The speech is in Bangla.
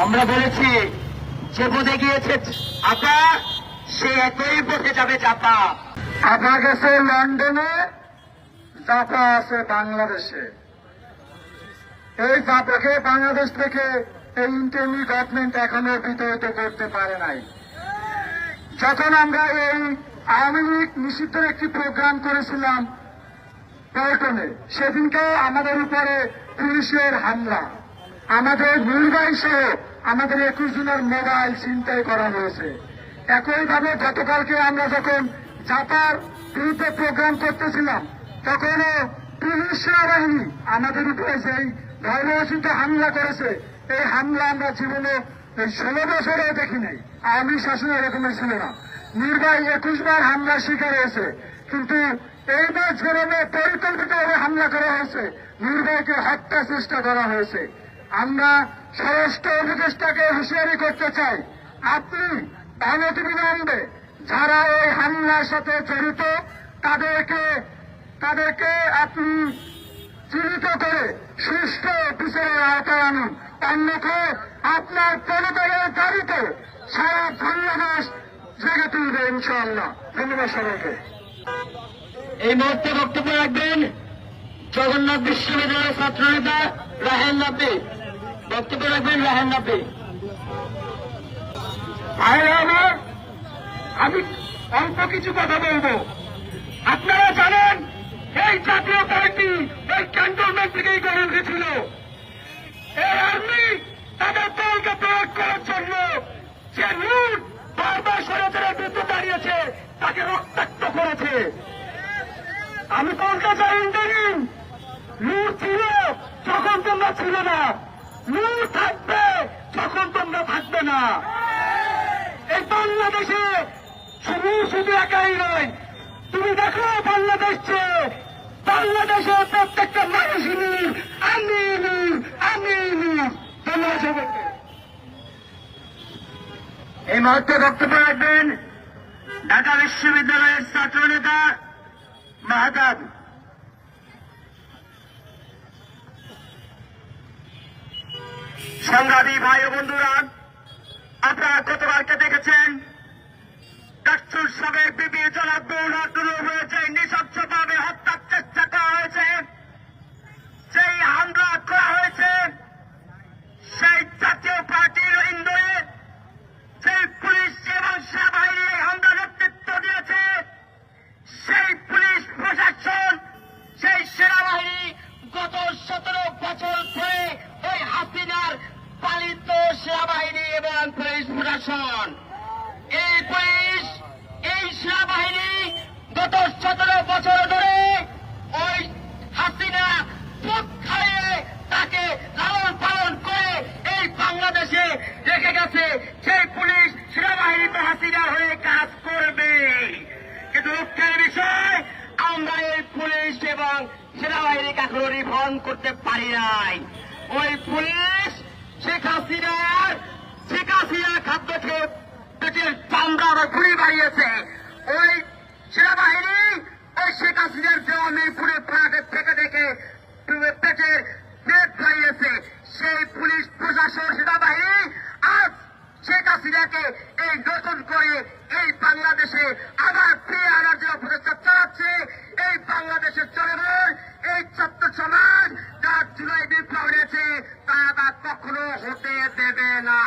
আমরা বলেছি যে পথে গিয়েছে আপা সে একই পথে যাবে চাপা। আপা গেছে লন্ডনে, চাপা আছে বাংলাদেশে। এই চাপাকে বাংলাদেশ থেকে এই ইন্টারনি গভর্নমেন্ট এখনো বিতাড়িত করতে পারে নাই। যখন আমরা এই আওয়ামী লীগ নিষিদ্ধের একটি প্রোগ্রাম করেছিলাম পল্টনে, সেদিনকে আমাদের উপরে পুলিশের হামলা, আমাদের নির্বাহী সহ আমাদের 21 জনের মোবাইল ছিনতাই করা হয়েছে। একইভাবে গতকালকে আমরা যখন জাপার বিরুদ্ধে প্রোগ্রাম করতেছিলাম, তখনও পুলিশ সেনাবাহিনী আমাদের উপরে যেই ভয়াবহচিত হামলা করেছে, এই হামলা আমরা জীবনে এই 16 বছরেও দেখি নাই। আওয়ামী শাসনে এরকমের ছিল না। নির্বাহী 21 বার হামলার শিকার হয়েছে, কিন্তু এইবার যেভাবে পরিকল্পিতভাবে হামলা করা হয়েছে, নির্বাহীকে হত্যা চেষ্টা করা হয়েছে। আমরা স্বরাষ্ট্র উপদেষ্টাকে হুঁশিয়ারি করতে চাই, আপনি অনতিবিলম্বে যারা এই হামলার সাথে জড়িত তাদেরকে আপনি চিহ্নিত করে সুষ্ঠু বিচারের আওতায় আনুন। অন্যথায় আপনার পরিবারের দাবিতে সারা বাংলাদেশ জেগে তুলবে ইনশাআল্লাহ। ধন্যবাদ সবাইকে। এই মুহূর্তে বক্তব্য রাখবেন জগন্নাথ বিশ্ববিদ্যালয়ের ছাত্রনেতা রাহেন নাব্বি। বক্তব্য রাখবেন রাহেন নাব্বি। আমি অল্প কিছু কথা বলবো। আপনারা জানেন এই জাতীয় পার্টি এই ক্যান্টনমেন্ট থেকেই গড়ে উঠেছিল। এই আর্মি তাদের দলকে প্রয়োগ করার জন্য যে লুট বারবার সরকারের বিরুদ্ধে দাঁড়িয়েছে, তাকে রক্তাক্ত করেছে। আমি বলতে চাই, ইন্টারিম লুট ছিল যখন তোমরা ছিল না, লুট থাকবে যখন তোমরা থাকবে না। এই বাংলাদেশে শুধু একাই নয়, তুমি দেখো বাংলাদেশে প্রত্যেকটা মানুষই আমি ধন্যবাদ সবাইকে। এই মুহূর্তে বক্তব্য রাখবেন ঢাকা বিশ্ববিদ্যালয়ের ছাত্রনেতা মাহতাব। সংগ্রামী ভাই ও বন্ধুরা, আপনারা গতকালকে দেখেছেন ডাকসুর সাবেক বিপি জনাব বৌরাতুল হয়েছে, নৃশংসভাবে হত্যার চেষ্টা করা হয়েছে। সেই হামলা করা হয়েছে সেই জাতীয় পার্টির ইন্দোরে, সেই পুলিশ এবং সেনাবাহিনী হামলা নেতৃত্ব দিয়েছে। সেই পুলিশ প্রশাসন, সেই সেনাবাহিনী গত 17 বছর ধরে ওই হাসিনার পালিত সেনাবাহিনী এবং পুলিশ প্রশাসন, এই সেনাবাহিনী গত 17 বছর ধরে ওই হাসিনা পুত খাইয়ে তাকে লালন পালন করে এই বাংলাদেশে রেখে গেছে। সেই পুলিশ সেনাবাহিনী তো হাসিনার হয়ে কাজ করবে, কিন্তু দুঃখের বিষয় আমরা এই পুলিশ এবং সেনাবাহিনীকে এখনো রিফর্ম করতে পারি নাই। ওই পুলিশ শেখ হাসিনা খাদ্য খেয়ে পেটের চামড়া আবার ঘুরে বাড়িয়েছে। ওই সেনাবাহিনী ওই শেখ হাসিনার জওয়ানের পুরে প্রাণের থেকে দেখে পেটের পেট বাড়িয়েছে। সেই পুলিশ প্রশাসন সেনাবাহিনী আজ শেখ হাসিনাকে এই নতুন করে এই বাংলাদেশে আবার ফিরে আনার জন্য প্রচেষ্টা চালাচ্ছে। এই বাংলাদেশের জনগণ, এই ছাত্র সমাজ যারা জুলাই বিপ্লব হয়েছে, তারা কখনো হতে দেবে না।